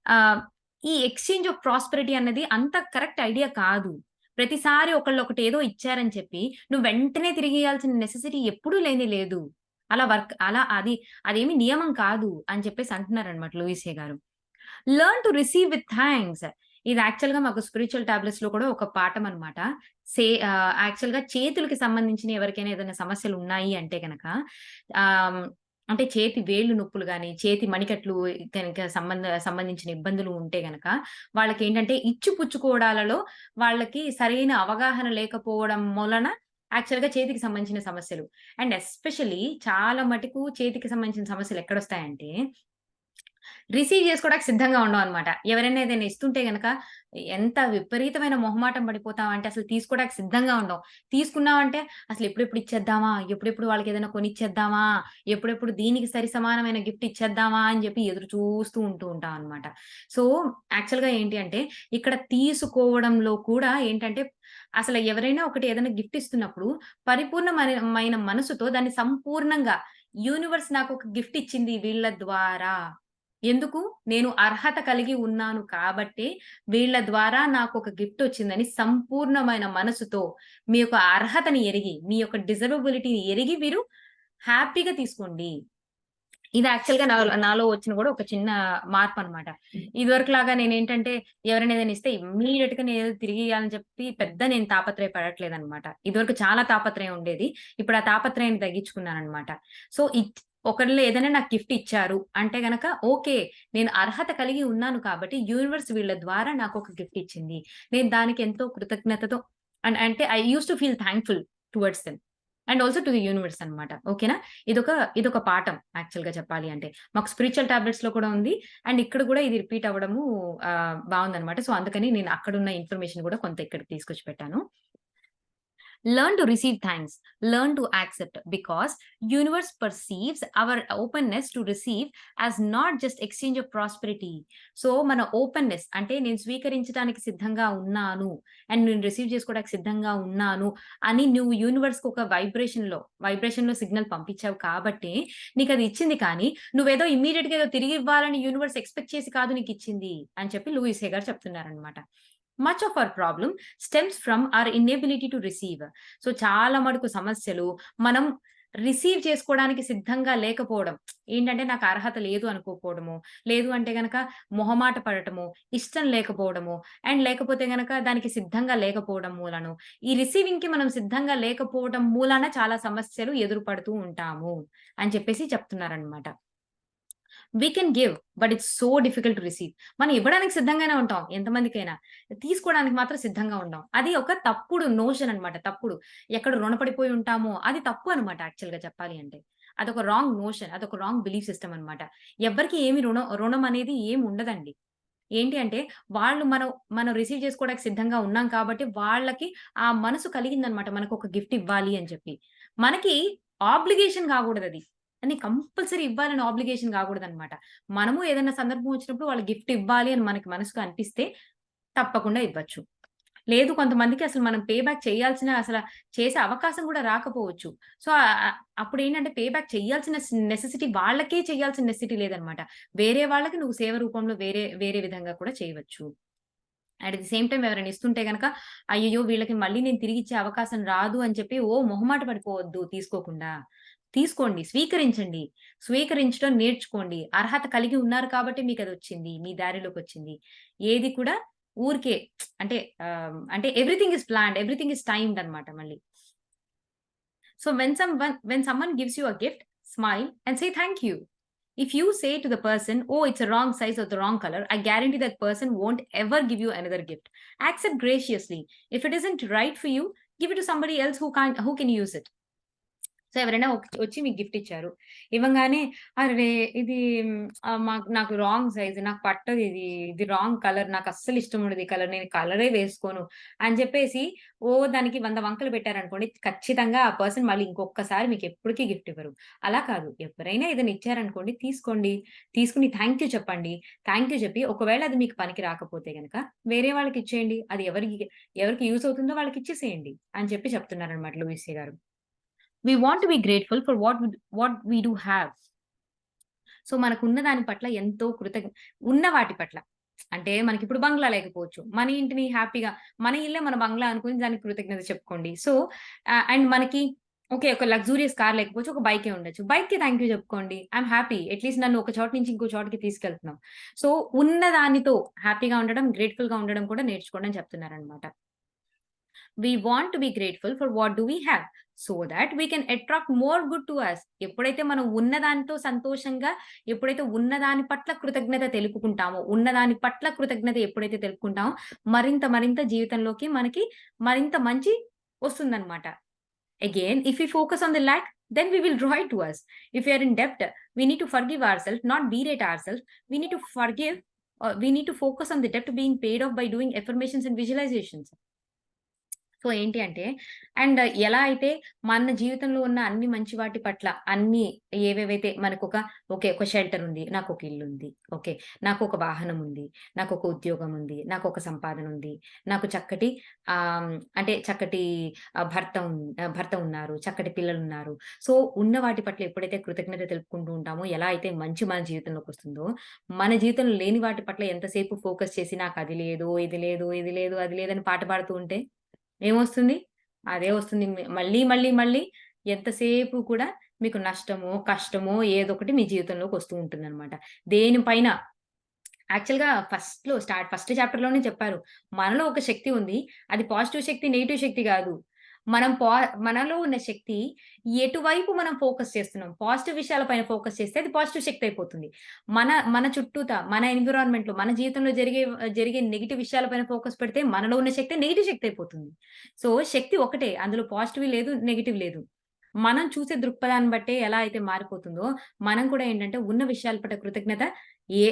ఆహ్, ఈ ఎక్స్‌చేంజ్ ఆఫ్ ప్రాస్పెరిటీ అన్నది అంత కరెక్ట్ ఐడియా కాదు. ప్రతిసారి ఒకళ్ళు ఒకటి ఏదో ఇచ్చారని చెప్పి నువ్వు వెంటనే తిరిగియ్యాల్సిన నెసెసిటీ ఎప్పుడూ లేనే లేదు. అదేమి నియమం కాదు అని చెప్పేసి అంటున్నారన్నమాట లూయిస్ హే గారు. Learn to receive with thanks. ఇది యాక్చువల్‌గా మాకు స్పిరిచ్యువల్ టాబ్లెట్స్‌లో కూడా ఒక పాఠం అన్నమాట. యాక్చువల్‌గా చేతులకి సంబంధించిన ఎవరికైనా ఏదైనా సమస్యలున్నాయి అంటే గనక ఆహ్, అంటే చేతి వేళ్ళు నొప్పులు గాని, చేతి మణికట్లు గనక సంబంధించిన ఇబ్బందులు ఉంటే గనక వాళ్ళకేంటంటే ఇచ్చు పుచ్చుకోవడాలలో వాళ్ళకి సరైన అవగాహన లేకపోవడం మూలన యాక్చువల్‌గా చేతికి సంబంధించిన సమస్యలు. అండ్ ఎస్పెషల్లీ చాలా మటుకు చేతికి సంబంధించిన సమస్యలు ఎక్కడొస్తాయంటే రిసీవ్ జేసుకోవడానికి సిద్ధంగా ఉండమనమాట. ఎవరైనా ఏదైనా ఇస్తుంటే గనక ఎంత విపరీతమైన మొహమాటం పడిపోతామంటే అసలు తీసుకోవడానికి సిద్ధంగా ఉండం. తీసుకున్నామంటే అసలు ఎప్పుడెప్పుడు ఇచ్చేద్దామా? ఎప్పుడెప్పుడు వాళ్ళకేదైనా కొనిచ్చేద్దామా? ఎప్పుడెప్పుడు దీనికి సరి సమానమైన గిఫ్ట్ ఇచ్చేద్దామా? అని జెప్పి ఎదురు చూస్తూ ఉంటాం అనమాట. సో, యాక్చువల్‌గా ఏంటి అంటే ఇక్కడ తీసుకోవడంలో కూడా ఏంటంటే అసలు ఎవరైనా ఒకటి ఏదైనా గిఫ్ట్ ఇస్తున్నప్పుడు మైన మనసుతో దాన్ని సంపూర్ణంగా యూనివర్స్ నాకొక గిఫ్ట్ ఇచ్చింది వీళ్ళ ద్వారా. ఎందుకు? నేను అర్హత కలిగి ఉన్నాను కాబట్టే, వీళ్ళ ద్వారా నాకొక గిఫ్టొచ్చిందని సంపూర్ణమైన మనసుతో, మీ యొక్క అర్హతని ఎరిగి, మీ యొక్క డిజర్వబిలిటీని ఎరిగి మీరు హ్యాపీగా తీసుకోండి. ఇది యాక్చువల్‌గా నాలో వచ్చిన గూడా ఒక చిన్న మార్పనమాట. ఇదివరకులాగా నేనేంటంటే, ఎవరైనా ఏదైనా ఇస్తే ఇమ్మీడియేట్‌గా నేనేదో తిరిగియ్యాలని చెప్పి నేను తాపత్రయ పడట్లేదనమాట. ఇదివరకు చాలా తాపత్రయం ఉండేది. ఇప్పుడు ఆ తాపత్రయాన్ని తగ్గించుకున్నాననమాట. సో, ఒకళ్ళు ఏదైనా నాకు గిఫ్ట్ ఇచ్చారు అంటే గనక ఓకే. నేను అర్హత కలిగి ఉన్నాను కాబట్టి యూనివర్స్ వీళ్ళ ద్వారా నాకొక గిఫ్ట్ ఇచ్చింది. నేను దానికి ఎంతో కృతజ్ఞతతో అంటే I used to feel thankful towards them. And also to the universe అనమాట. ఓకేనా? ఇదొక పాఠం యాక్చువల్‌గా చెప్పాలి అంటే. మాకు స్పిరిచ్యువల్ టాబ్లెట్స్‌లో కూడా ఉంది. అండ్ ఇక్కడ గూడా ఇది రిపీట్ అవ్వడము బావుందనమాట. సో, అందుకని నేను అక్కడున్న ఇన్ఫర్మేషన్ గూడా కొంత ఇక్కడికి తీసుకొచ్చి పెట్టాను. Learn to receive thanks, learn to accept, because universe perceives our openness to receive as not just exchange of prosperity. So మన ఓపెన్‌నెస్ అంటే నేను స్వీకరించడానికి సిద్ధంగా ఉన్నాను అండ్ నేను రిసీవ్ చేసుకోవడానికి సిద్ధంగా ఉన్నాను అని నువ్వు యూనివర్స్‌కి ఒక వైబ్రేషన్‌లో సిగ్నల్ పంపించావు కాబట్టే నీకది ఇచ్చింది కానీ నువ్వేదో ఇమ్మీడియేట్‌గా ఏదో తిరిగి ఇవ్వాలని యూనివర్స్ ఎక్స్‌పెక్ట్ చేసి కాదు నీకిచ్చింది అని చెప్పి లూయిస్ హే గారు చెప్తున్నారనమాట. Much of our problem stems from our inability to receive. So, చాలా మటుకు సమస్యలు మనం రిసీవ్ చేసుకోవడానికి సిద్ధంగా లేకపోవడం. ఏంటంటే నాకు అర్హత లేదు అనుకోకపోవడము, లేదు అంటే గనక మొహమాట పడటము, ఇష్టం లేకపోవడము, అండ్ లేకపోతే గనక దానికి సిద్ధంగా లేకపోవడం మూలాను. ఈ రిసీవింగ్‌కి మనం సిద్ధంగా లేకపోవడం మూలాన చాలా సమస్యలు ఎదురుపడుతూ ఉంటాము అని చెప్పేసి చెప్తున్నారనమాట. We can give. But it's so difficult to receive. మనం ఇవ్వడానికి సిద్ధంగానే ఉంటాం ఎంతమందికైనా. తీసుకోవడానికి మాత్రం సిద్ధంగా ఉండం. అది ఒక తప్పుడు నోషన్ అన్నమాట. తప్పుడు. ఎక్కడ రుణపడిపోయి ఉంటామో అది తప్పు అన్నమాట యాక్చువల్‌గా చెప్పాలి అంటే. అదొక రాంగ్ నోషన్. అదొక రాంగ్ బిలీఫ్ సిస్టమ్ అన్నమాట. ఎవ్వరికీ ఏమి రుణం అనేది ఏమి ఉండదండి. ఏంటి అంటే మనం రిసీవ్ చేసుకోవడానికి సిద్ధంగా ఉన్నాం కాబట్టి వాళ్ళకి ఆ మనసు కలిగిందన్నమాట. మనకొక గిఫ్ట్ ఇవ్వాలి అని చెప్పి. మనకి ఆబ్లిగేషన్ కాకూడదది. అని కంపల్సరీ ఇవ్వాలని ఆబ్లిగేషన్ కాకూడదనమాట. మనము ఏదైనా సందర్భం వచ్చినప్పుడు వాళ్ళు గిఫ్ట్ ఇవ్వాలి అని మనకి మనసుకు అనిపిస్తే తప్పకుండా ఇవ్వచ్చు. లేదు కొంతమందికి అసలు మనం పే బ్యాక్ చేసే అవకాశం కూడా రాకపోవచ్చు. సో, అప్పుడేంటంటే పే బ్యాక్ చేయాల్సిన నెసెసిటీ వాళ్ళకే చేయాల్సిన నెసెసిటీ లేదనమాట. వేరే వాళ్ళకి నువ్వు సేవ రూపంలో వేరే వేరే విధంగా కూడా చేయవచ్చు. అట్ ది సేమ్ టైమ్ ఎవరైనా ఇస్తుంటే గనక, అయ్యయ్యో! వీళ్ళకి మళ్ళీ నేను తిరిగిచ్చే అవకాశం రాదు అని చెప్పి మొహమాట పడిపోవద్దు తీసుకోకుండా. తీసుకోండి. స్వీకరించండి. స్వీకరించడం నేర్చుకోండి. అర్హత కలిగి ఉన్నారు కాబట్టి మీకదొచ్చింది. మీ దారిలోకొచ్చింది. ఏది కూడా ఊరికే అంటే అంటే everything is planned, everything is timed అన్నమాట మళ్ళీ. So when someone gives you a gift, smile and say thank you. If you say to the person, "Oh, it's a wrong size or the wrong color," I guarantee that person won't ever give you another gift. Accept graciously. If it isn't right for you, give it to somebody else who can use it. So, ఎవరైనా వచ్చి మీకు gift ఇచ్చారు. ఇవ్వంగానే అరె! ఇది నాకు wrong size, నాకు పట్టదిది. ఇది wrong colour. నాకస్సలు ఇష్టం ఉండదు ఈ కలర్. నేను ఈ కలరే వేసుకోను అని చెప్పేసి దానికి 100 వంకలు పెట్టారనుకోండి, ఖచ్చితంగా ఆ పర్సన్ మళ్ళీ ఇంకొక్కసారి మీకెప్పటికి గిఫ్ట్ ఇవ్వరు. అలా కాదు. ఎవరైనా ఏదైనా ఇచ్చారనుకోండి తీసుకోండి. తీసుకొని థాంక్ యూ చెప్పండి. థాంక్ యూ చెప్పి ఒకవేళ అది మీకు పనికి రాకపోతే గనక వేరే వాళ్ళకిచ్చేయండి. అది ఎవరికి యూజ్ అవుతుందో వాళ్ళకిచ్చేసేయండి అని చెప్పి చెప్తున్నారనమాట లూయిస్ గారు. We want to be grateful for what we do have. So, మనకున్న దాని పట్ల ఎంతో ఉన్న వాటి పట్ల. అంటే మనకిప్పుడు బంగ్లా లేకపోవచ్చు. మన ఇంటిని హ్యాపీగా మన ఇల్లే మన బంగ్లా అనుకుని దానికి కృతజ్ఞత చెప్పుకోండి. సో, అండ్ మనకి ఓకే. ఒక లగ్జూరియస్ కార్ లేకపోవచ్చు. ఒక బైకే ఉండొచ్చు. బైక్‌కి థాంక్ యూ చెప్పుకోండి. I'm happy. అట్‌లీస్ట్ నన్ను ఒక చోట నుంచి ఇంకో చోటకి తీసుకెళ్తున్నావు. సో, ఉన్న దానితో హ్యాపీగా ఉండడం, గ్రేట్‌ఫుల్‌గా ఉండడం కూడా నేర్చుకోండి అని చెప్తున్నారనమాట. We want to be grateful for what do we have so that we can attract more good to us. ఎప్పుడైతే మనం ఉన్నదానితో సంతోషంగా, ఎప్పుడైతే ఉన్నదాని పట్ల కృతజ్ఞత తెలుపుకుంటామో, ఉన్నదాని పట్ల కృతజ్ఞత ఎప్పుడైతే తెలుపుకుంటామో, మరింత జీవితంలోకి మనకి మరింత మంచి వస్తుందన్నమాట. Again, if we focus on the lack, then we will draw it to us. If we are in debt, we need to forgive ourselves, not berate ourselves. We need to forgive, we need to focus on the debt being paid off by doing affirmations and visualizations. So, ఏంటి అంటే and ఎలా అయితే మన జీవితంలో ఉన్న అన్ని మంచి వాటి పట్ల అన్నీ ఏవేవైతే ఒక షెల్టర్ ఉంది. నాకొక ఇల్లుంది. ఓకే. నాకొక వాహనం ఉంది. నాకొక ఉద్యోగం ఉంది. నాకొక సంపాదన ఉంది. నాకు చక్కటి అంటే చక్కటి భర్త ఉన్నారు. చక్కటి పిల్లలున్నారు. సో, ఉన్న వాటి పట్ల ఎప్పుడైతే కృతజ్ఞత తెలుపుకుంటూ ఉంటామో, ఎలా అయితే మంచి మన జీవితంలోకొస్తుందో, మన జీవితంలో లేని వాటి పట్ల ఎంతసేపు ఫోకస్ చేసి నాకది లేదు, ఇది లేదు, ఇది లేదు, అది లేదని పాట పాడుతూ ఉంటే ఏమొస్తుంది? అదే వస్తుంది. మళ్ళీ ఎంతసేపు కూడా మీకు నష్టమో, కష్టమో ఏదోకటి మీ జీవితంలోకి వస్తూ ఉంటుందనమాట. దేనిపైన యాక్చువల్‌గా ఫస్ట్ చాప్టర్‌లోనే చెప్పారు. మనలో ఒక శక్తి ఉంది. అది పాజిటివ్ శక్తి, నెగెటివ్ శక్తి గాదు. మనం మనలో ఉన్న శక్తి ఎటువైపు మనం ఫోకస్ చేస్తున్నాం. పాజిటివ్ విషయాల పైన ఫోకస్ చేస్తే అది పాజిటివ్ శక్తి అయిపోతుంది. మన మన చుట్టూత, మన ఎన్విరాన్మెంట్‌లో, మన జీవితంలో జరిగే నెగెటివ్ విషయాల పైన ఫోకస్ పెడితే మనలో ఉన్న శక్తి నెగెటివ్ శక్తి అయిపోతుంది. సో, శక్తి ఒకటే. అందులో పాజిటివ్ లేదు, నెగెటివ్ లేదు. మనం చూసే దృక్పథాన్ని బట్టే ఎలా అయితే మారిపోతుందో, మనం కూడా ఏంటంటే ఉన్న విషయాల పట్ల కృతజ్ఞత ఏ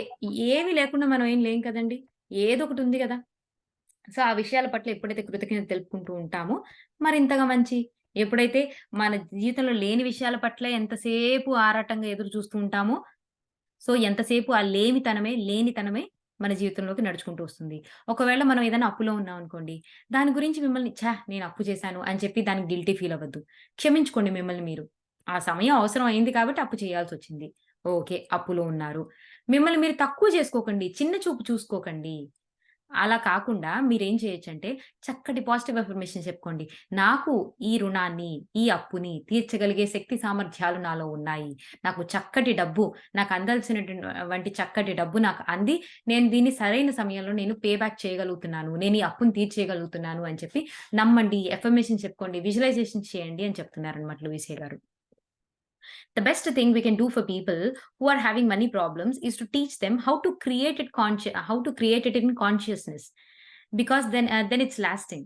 ఏమి లేకుండా మనం ఏం లేం కదండీ! ఏదోకటి ఉంది గదా! సో, ఆ విషయాల పట్ల ఎప్పుడైతే కృతజ్ఞత తెలుపుకుంటూ ఉంటామో, మరింతగా మంచి. ఎప్పుడైతే మన జీవితంలో లేని విషయాల పట్ల ఎంతసేపు ఆరాటంగా ఎదురు చూస్తూ ఉంటామో, సో, ఎంతసేపు ఆ లేనితనమే మన జీవితంలోకి నడుచుకుంటూ వస్తుంది. ఒకవేళ మనం ఏదైనా అప్పులో ఉన్నామనుకోండి, దాని గురించి మిమ్మల్ని నేను అప్పు చేశాను అని చెప్పి దానికి గిల్టీ ఫీల్ అవ్వద్దు. క్షమించుకోండి మిమ్మల్ని మీరు. ఆ సమయం అవసరం అయింది కాబట్టి అప్పు చేయాల్సొచ్చింది. ఓకే. అప్పులో ఉన్నారు. మిమ్మల్ని మీరు తక్కువ చేసుకోకండి. చిన్న చూపు చూసుకోకండి. అలా కాకుండా మీరేం చేయొచ్చంటే, చక్కటి పాజిటివ్ అఫర్మేషన్స్ చెప్పుకోండి. నాకు ఈ రుణాన్ని, ఈ అప్పుని తీర్చగలిగే శక్తి సామర్థ్యాలు నాలో ఉన్నాయి. నాకు చక్కటి డబ్బు, నాకు అందాల్సినటువంటి చక్కటి డబ్బు నాకు అంది. నేను దీన్ని సరైన సమయంలో నేను పే బ్యాక్ చేయగలుగుతున్నాను. నేను ఈ అప్పుని తీర్చేయగలుగుతున్నాను అని చెప్పి నమ్మండి. అఫర్మేషన్స్ చెప్పుకోండి. విజువలైజేషన్స్ చేయండి అని చెప్తున్నారనమాట లూయిస్ గారు. The best thing we can do for people who are having money problems is to teach them how to create it in consciousness, because then it's lasting.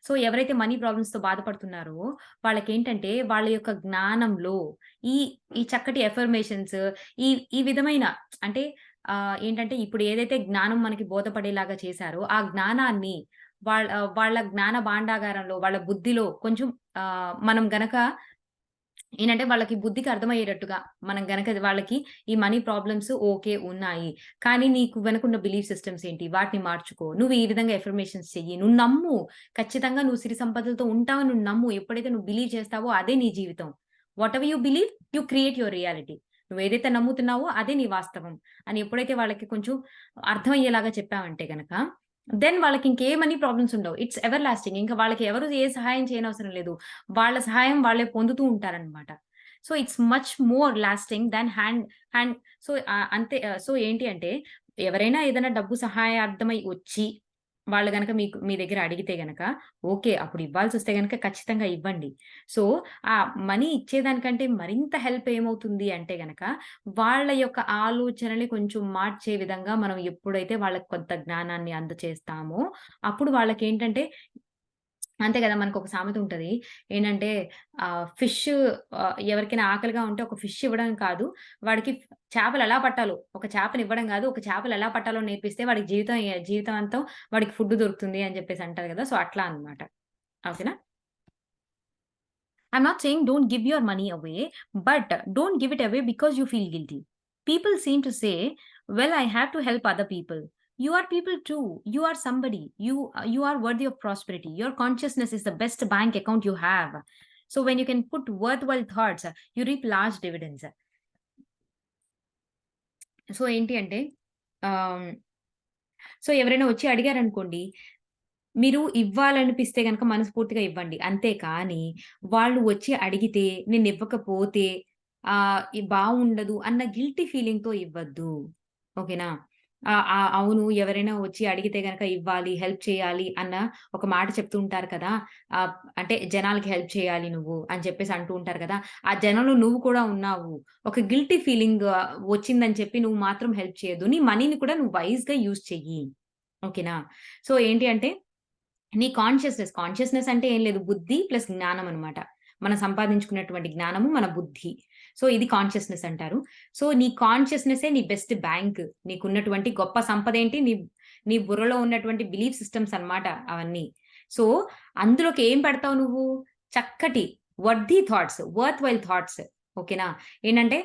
So, ఎవరైతే money ప్రాబ్లమ్స్‌తో బాధపడుతున్నారో వాళ్ళకేంటంటే వాళ్ళ యొక్క జ్ఞానంలో ఈ ఈ చక్కటి అఫర్మేషన్స్ ఈ ఈ విధమైన అంటే ఏంటంటే ఇప్పుడు ఏదైతే జ్ఞానం మనకి బోధపడేలాగా చేశారో ఆ జ్ఞానాన్ని వాళ్ళ జ్ఞాన భాండాగారంలో వాళ్ళ బుద్ధిలో కొంచెం మనం గనక ఏంటంటే వాళ్ళకి బుద్ధికి అర్థమయ్యేటట్టుగా మనం గనక వాళ్ళకి ఈ మనీ ప్రాబ్లమ్స్ ఓకే ఉన్నాయి. కానీ నీకు వెనకున్న బిలీఫ్ సిస్టమ్స్ ఏంటి? వాటిని మార్చుకో. నువ్వు ఈ విధంగా అఫర్మేషన్స్ చెయ్యి. నువ్వు నమ్ము. ఖచ్చితంగా నువ్వు సిరి సంపదలతో ఉంటావని నువ్వు నమ్ము. ఎప్పుడైతే నువ్వు బిలీవ్ చేస్తావో అదే నీ జీవితం. Whatever you believe you create your reality. నువ్వేదైతే నమ్ముతున్నావో అదే నీ వాస్తవం అని ఎప్పుడైతే వాళ్ళకి కొంచెం అర్థమయ్యేలాగా చెప్పావంటే గనక దెన్ వాళ్ళకి ఇంకే మనీ ప్రాబ్లమ్స్ ఉండవు. It's ever lasting. ఇంకా వాళ్ళకి ఎవరు ఏ సహాయం చేయనవసరం లేదు. వాళ్ళ సహాయం వాళ్ళే పొందుతూ ఉంటారనమాట. So, it's much more lasting than hand so, అంతే సో, ఏంటి అంటే ఎవరైనా ఏదైనా డబ్బు సహాయార్థమై వచ్చి వాళ్ళు గనక మీ దగ్గర అడిగితే గనక ఓకే. అప్పుడు ఇవ్వాల్సొస్తే గనక ఖచ్చితంగా ఇవ్వండి. సో, ఆ మనీ ఇచ్చేదానికంటే మరింత హెల్ప్ ఏమవుతుంది అంటే గనక, వాళ్ళ యొక్క ఆలోచనని కొంచెం మార్చే విధంగా మనం ఎప్పుడైతే వాళ్ళకి కొంత జ్ఞానాన్ని అందచేస్తామో, అప్పుడు వాళ్ళకేంటంటే అంతే గదా! మనకొక సామెత ఉంటది. ఏంటంటే ఫిష్ ఎవరికైనా ఆకలిగా ఉంటే ఒక ఫిష్ ఇవ్వడం కాదు, వాడికి చేపలెలా పట్టాలో, ఒక చేపనివ్వడం గాదు, ఒక చేపలెలా పట్టాలో నేర్పిస్తే వాడికి జీవితాంతం వాడికి ఫుడ్ దొరుకుతుంది అని జెప్పేసి అంటారు గదా! సో, అట్లా అన్నమాట. ఓకేనా? I'm not saying don't give your money away, but don't give it away because you feel guilty. People seem to say, well, I have to help other people. You are people too. You are somebody. You are worthy of prosperity. Your consciousness is the best bank account you have. So when you can put worthwhile thoughts, you reap large dividends. So ఏంటి అంటే ఆహ్, so ఎవరైనా వచ్చి అడిగారనుకోండి, మీరు ఇవ్వాలనిపిస్తే గనక మనస్ఫూర్తిగా ఇవ్వండి. అంతే కానీ, వాళ్ళు వచ్చి అడిగితే నేనివ్వకపోతే బావుండదు అన్న గిల్టీ ఫీలింగ్‌తో ఇవ్వద్దు. ఓకేనా? అవును. ఎవరైనా వచ్చి అడిగితే గనక ఇవ్వాలి, హెల్ప్ చేయాలి అన్న ఒక మాట చెప్తూ ఉంటారు కదా! ఆహ్, అంటే జనాలకి హెల్ప్ చేయాలి నువ్వు అని చెప్పేసి అంటూ ఉంటారు కదా! ఆ జనంలో నువ్వు కూడా ఉన్నావు. ఒక గిల్టీ ఫీలింగ్ వచ్చిందని చెప్పి నువ్వు మాత్రం హెల్ప్ చేయొద్దు. నీ మనీని కూడా నువ్వు వైస్‌గా యూజ్ చెయ్యి. ఓకేనా? సో, ఏంటి అంటే నీ కాన్షియస్‌నెస్ అంటే ఏం లేదు. బుద్ధి ప్లస్ జ్ఞానం అన్నమాట. మనం సంపాదించుకున్నటువంటి జ్ఞానము మన బుద్ధి. సో, ఇది కాన్షియస్‌నెస్ అంటారు. సో, నీ కాన్షియస్‌నెస్సే నీ బెస్ట్ బ్యాంక్. నీకున్నటువంటి గొప్ప సంపదేంటి? నీ బుర్రలో ఉన్నటువంటి బిలీఫ్ సిస్టమ్స్ అన్నమాట అవన్నీ. సో, అందులోకి ఏం పెడతావు నువ్వు? చక్కటి వర్త్ వైల్ థాట్స్. ఓకేనా? ఏంటంటే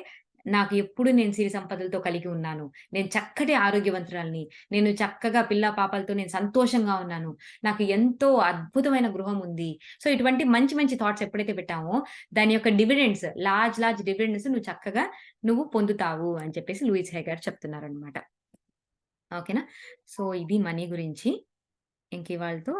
నాకు ఎప్పుడు నేను సిరి సంపదలతో కలిగి ఉన్నాను. నేను చక్కటి ఆరోగ్యవంతురాలిని. నేను చక్కగా పిల్లా పాపలతో నేను సంతోషంగా ఉన్నాను. నాకు ఎంతో అద్భుతమైన గృహం ఉంది. సో, ఇటువంటి మంచి మంచి థాట్స్ ఎప్పుడైతే పెట్టామో దాని యొక్క డివిడెండ్స్ లార్జ్ డివిడెండ్స్ నువ్వు చక్కగా పొందుతావు అని చెప్పేసి లూయిస్ హే గారు చెప్తున్నారనమాట. ఓకేనా? సో, ఇది మనీ గురించి. ఇంక ఇవాళతో